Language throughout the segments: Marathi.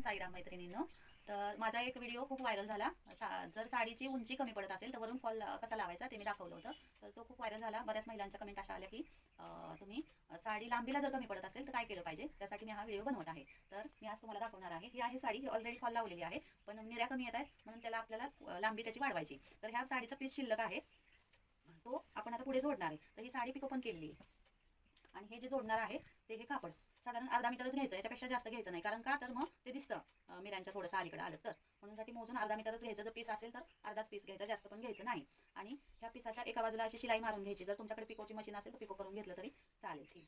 वालेकुम साईराम मैत्रिणींनो. तर माझा एक व्हिडिओ खूप व्हायरल झाला. जर साडीची उंची कमी पडत असेल तर वरून फॉल कसा लावायचा ते मी दाखवलं होतं. तर तो खूप व्हायरल झाला. बऱ्याच महिलांच्या कमेंट अशा आल्या की तुम्ही साडी लांबीला जर कमी पडत असेल तर काय केलं पाहिजे, त्यासाठी मी हा व्हिडिओ बनवत आहे. तर मी आज तुम्हाला दाखवणार आहे. ही आहे साडी, ही ऑलरेडी फॉल लावलेली आहे, पण निर्या कमी येत आहेत म्हणून त्याला आपल्याला लांबी त्याची वाढवायची. तर ह्या साडीचा पीस शिल्लक आहे, तो आपण आता पुढे जोडणार आहे. तर ही साडी पिको पण केलेली आहे आणि हे जे जोडणार आहे ते हे कापड साधारण अर्धा मीटरच घ्यायचं, याच्यापेक्षा जास्त घ्यायचं नाही. कारण का तर मग ते दिसतं मिऱ्यांच्या थोडंसं अलीकडे आलं तर, म्हणून साठी मोजून अर्धा मीटरच घ्यायचं. जर पीस असेल तर अर्धाच पीस घ्यायचा, जास्त पण घ्यायचं नाही. आणि ह्या पीसाच्या एका बाजूला अशी शिलाई मारून घ्यायची. जर तुमच्याकडे पिकोची मशीन असेल तर पिको करून घेतलं तरी चालेल. ठीक,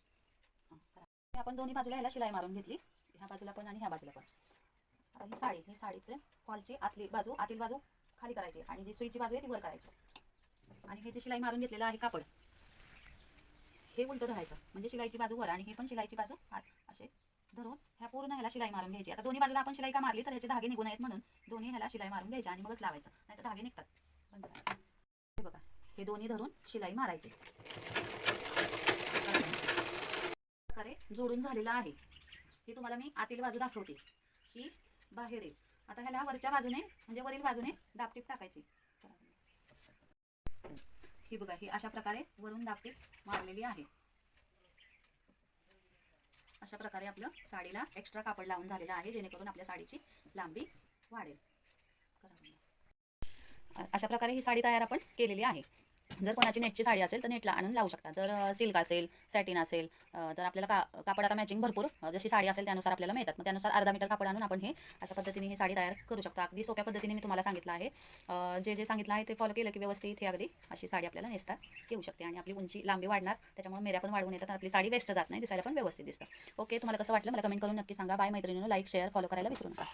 आपण दोन्ही बाजूला ह्याला शिलाई मारून घेतली, ह्या बाजूला पण आणि ह्या बाजूला पण. आता ही साडीचे फॉलची आतली बाजू खाली करायची आणि जी सुईची बाजू आहे ती वर करायची. आणि हे जे शिलाई मारून घेतलेलं आहे कापड हे उलटं धरायचं, म्हणजे शिलाईची बाजू वर आणि हे पण शिलाईची बाजू आत, असे धरून ह्या पूर्ण ह्याला शिलाई मारून घ्यायची. आता दोन्ही बाजूला आपण शिलाई का मारली तर ह्याचे धागे निघून आहेत म्हणून दोन्ही ह्याला शिलाई मारून घ्यायची आणि मगच लावायचं, नाही तर धागे निघतात. हे बघा, हे दोन्ही धरून शिलाई मारायची. प्रकारे जोडून झालेलं आहे. ही तुम्हाला मी आतील बाजू दाखवते, ही बाहेर आहे. आता ह्याला वरच्या बाजूने म्हणजे वरील बाजूने दाबटीप टाकायची. ही बघा, ही अशा प्रकारे वरून दाबटीप मारलेली आहे. अशा प्रकारे आपलं साडीला एक्स्ट्रा कापड लावून झालेलं आहे, जेणेकरून आपल्या साडीची लांबी वाढेल. अशा प्रकारे ही साडी तयार आपण केलेली आहे. जर कोणाची नेटची साडी असेल तर नेटला आणून लावू शकता. जर सिल्क असेल, सॅटिन असेल तर आपल्याला कापड आता मॅचिंग भरपूर जशी साडी असेल त्यानुसार आपल्याला मिळतात. मग त्यानुसार अर्धा मीटर कापड आणून आपण हे अशा पद्धतीने ही साडी तयार करू शकतो. अगदी सोप्या पद्धतीने मी तुम्हाला सांगितलं आहे. जे सांगितलं आहे ते फॉलो केलं की व्यवस्थित हे अगदी अशी साडी आपल्याला नेसता येऊ शकते आणि आपली उंची लांबी वाढणार. त्याच्यामुळे मेऱ्या पण वाढवून येतात, आपली साडी वेस्ट जात नाही, दिसायला पण व्यवस्थित दिसतं. ओके, तुम्हाला कसं वाटलं मला कमेंट करून नक्की सांगा. बाय मैत्रिणींनो, लाईक शेअर फॉलो करायला विसरू नका.